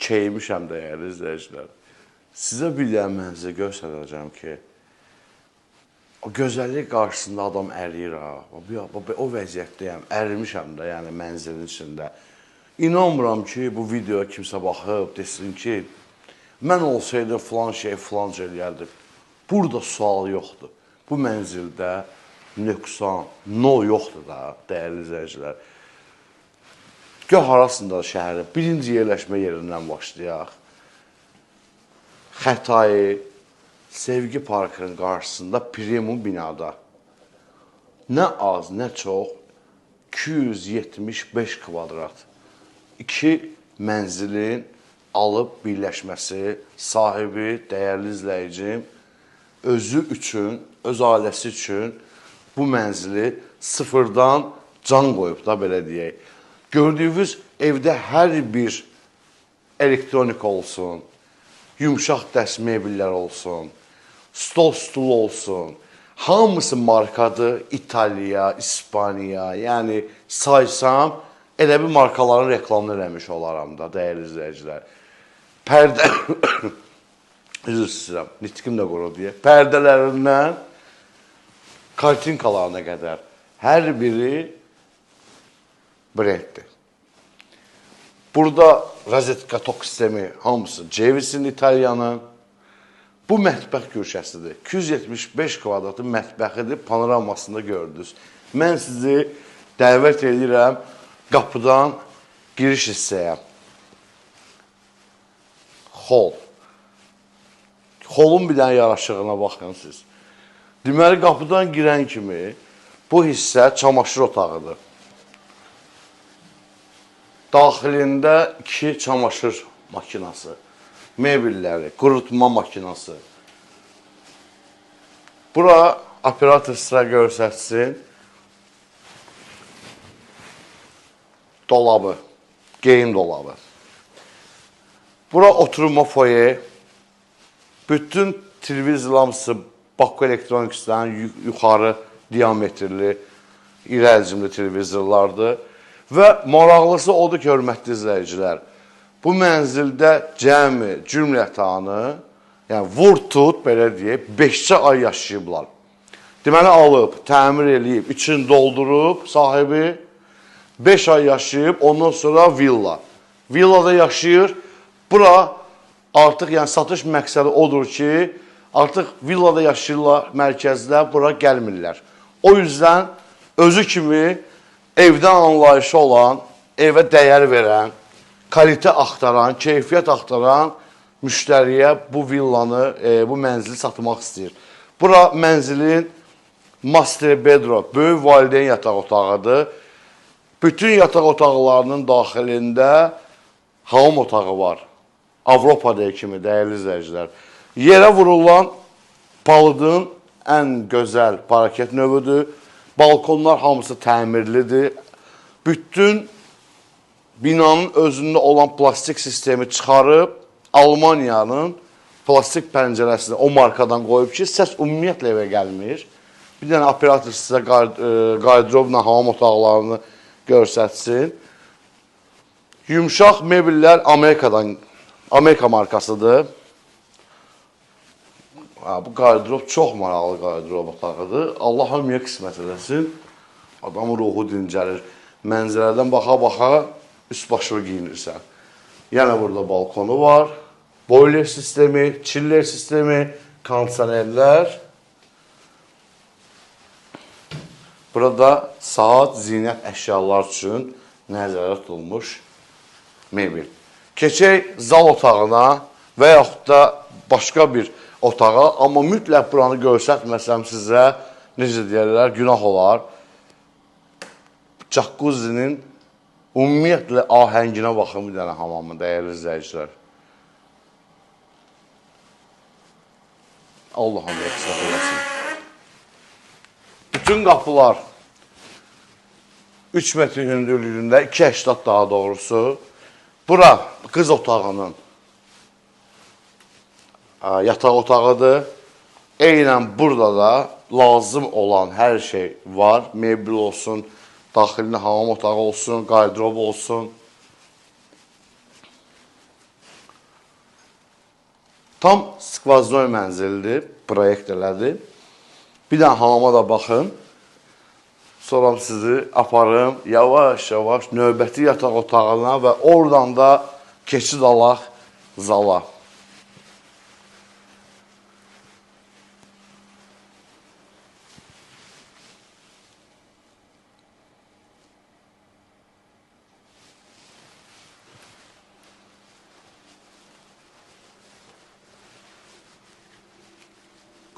keymişəm dəyərli izləyicilər. Sizə bir dənə mənzil göstərəcəm ki, o gözəllik qarşısında adam əriyir ha. O vəziyyətdəyəm, ərimişəm də, yəni mənzilin içində. İnanmıram ki, bu videoya kimsə baxıb, desin ki, mən olsaydım filan şey, filan şey eləyərdim. Burada sual yoxdur. Bu mənzildə nöqsan, yoxdur da, dəyərli izləyicilər. Göh arasında şəhərin birinci yerləşmə yerindən başlayaq. Xətai, Sevgi Parkının qarşısında premium binada nə az, nə çox 275 kvadrat 2 mənzilin alıb birləşməsi sahibi, dəyərli izləyicim, özü üçün, öz ailəsi üçün bu mənzili sıfırdan can qoyub da, belə deyək. Gördüyünüz evdə hər bir elektronik olsun, yumşaq dəst mebellər olsun, stol stul olsun, hamısı markadır, İtaliya, İspaniya, yəni saysam, elə bir markaların reklamını eləmiş olaram da, dəyərli izləyicilər. Pərdə, üzr istəyirəm, nitqim də qoru deyə, pərdələrindən kartinkalarına qədər hər biri brenddir. Burada rozetka tok sistemi hamısı Cevisin, İtalyanın. Bu mətbəx güşəsidir. 275 kvadratlı mətbəxidir, panoramasında gördünüz. Mən sizi dəvət edirəm qapıdan giriş hissəyə. Hol. Holun bir dənə yaraşığına baxın siz. Deməli, qapıdan girən kimi bu hissə çamaşır otağıdır. Daxilində 2 çamaşır makinası, mebelləri, qurutma makinası. Bura operator sıra görsətsin. Dolabı, geyim dolabı. Bura oturma foye. Bütün televizorlarımızı Bakku Elektroniks'dən yuxarı diametrli, irəlcimli televizorlardır. Və maraqlısı odur ki, hörmətli izləyicilər, bu mənzildə cəmi cümlətanı, yəni vur tut, belə deyək, 5 ay yaşayıblar. Deməli, alıb, təmir eləyib, için doldurub, sahibi 5 ay yaşayıb, ondan sonra villa. Villada yaşayır, bura artıq yəni satış məqsədi odur ki, artıq villada yaşayırlar, mərkəzdə bura gəlmirlər. O yüzden özü kimi evdən anlayışı olan, evə dəyər verən, kalite axtaran, keyfiyyət axtaran müştəriyə bu villanı, bu mənzili satmaq istəyir. Bura mənzilin master bedroom, böyük valideyn yataq otağıdır. Bütün yataq otaqlarının daxilində hamam otağı var. Avropada kimi, dəyərli izləyicilər. Yerə vurulan palıdın ən gözəl paraket növüdür. Balkonlar hamısı təmirlidir. Bütün binanın özündə olan plastik sistemi çıxarıb, Almaniyanın plastik pəncərəsini o markadan qoyub ki, səs ümumiyyətlə evə gəlmir. Bir dənə operator sizə qardirovla hamam otaqlarını görsətsin. Yumşaq mebellər Amerika markasıdır. Bu qardirov çox maraqlı qardirov otağıdır. Allah hamıya qismət edəsin. Adamın ruhu dincəlir. Mənzərədən baxa-baxa üst başına giyinirsən. Yəni burada balkonu var. Boiler sistemi, chiller sistemi, kondisionerlər. Burada saat, zinət əşyalar üçün nəzərdə tutulmuş mebel. Keçək zal otağına və yaxud da başqa bir otağa, amma mütləq buranı görsətməsəm sizə, necə deyərlər, günah olar. Jacuzzinin ümumiyyətlə ahənginə baxın bir dənə hamamı, dəyərli izləyicilər. Allah'ım yaxşılıq eləsin. Bütün qapılar 3 metr hündürlüyündə, 2,80 daha doğrusu. Bura qız otağının yataq otağıdır. Eynən burada da lazım olan hər şey var. Mebel olsun, daxilində hamam otağı olsun, qardirob olsun. Tam skvaznoy mənzildir, proyekt elədi. Bir dənə hamama da baxın. Sonra sizi aparım yavaş-yavaş növbəti yataq otağına və oradan da keçid alaq zala.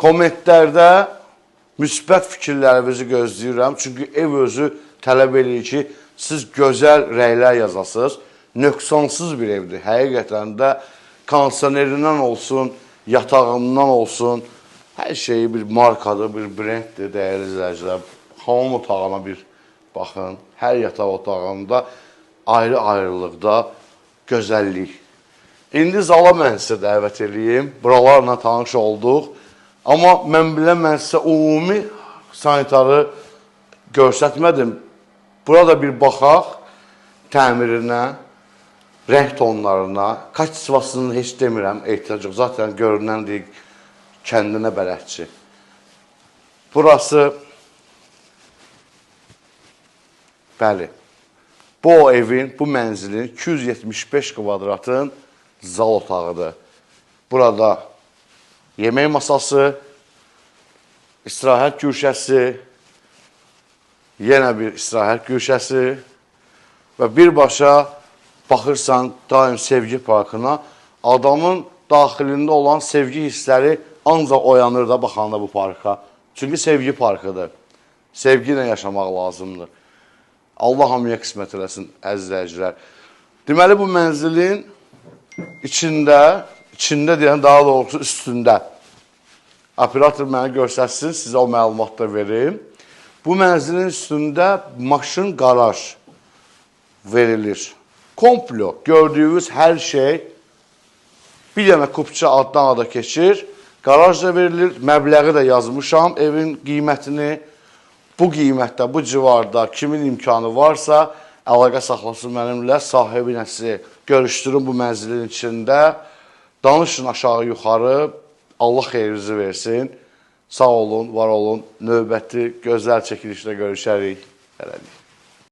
Kommentlərdə müsbət fikirlərinizi gözləyirəm. Çünki ev özü tələb edir ki, siz gözəl rəylər yazasınız. Nöqsansız bir evdir. Həqiqətən də kondisionerindən olsun, yatağından olsun, hər şeyi bir markadır, bir brenddir, dəyərli izləyicilər. Hamam otağına bir baxın. Hər yataq otağında ayrı-ayrılıqda gözəllik. İndi zala mən sizə dəvət edeyim. Buralarla tanış olduq. Amma mən biləm, mən sizə ümumi sanitarı görsətmədim. Burada bir baxaq təmirinə, rəng tonlarına, kaçsivasını heç demirəm, ehtiyac yox. Zaten görünən deyik, kəndinə bələdçi. Burası, bəli, bu evin, bu mənzilin 275 kvadratın zal otağıdır. Burada yemək masası, istirahət güşəsi, yenə bir istirahət güşəsi və birbaşa baxırsan daim sevgi parkına, adamın daxilində olan sevgi hissləri ancaq oyanır da baxanda bu parka. Çünki sevgi parkıdır. Sevgi ilə yaşamaq lazımdır. Allah hamıya qismət eləsin, əzizləyicilər. Deməli, bu mənzilin içində deyən, daha doğrusu üstündə. Operator mənə görsətsin, sizə o məlumat da verim. Bu mənzilin üstündə maşın qaraj verilir. Komplo, gördüyünüz hər şey bir dənə kupça addan ada keçir. Qaraj da verilir, məbləği də yazmışam, evin qiymətini. Bu qiymətdə, bu civarda kimin imkanı varsa, əlaqə saxlasın mənimlə, sahibi nəsi görüşdürün bu mənzilin içində. Danışın aşağı yuxarı, Allah xeyrinizi versin. Sağ olun, var olun. Növbəti gözəl çəkilişdə görüşərik. Hələlik.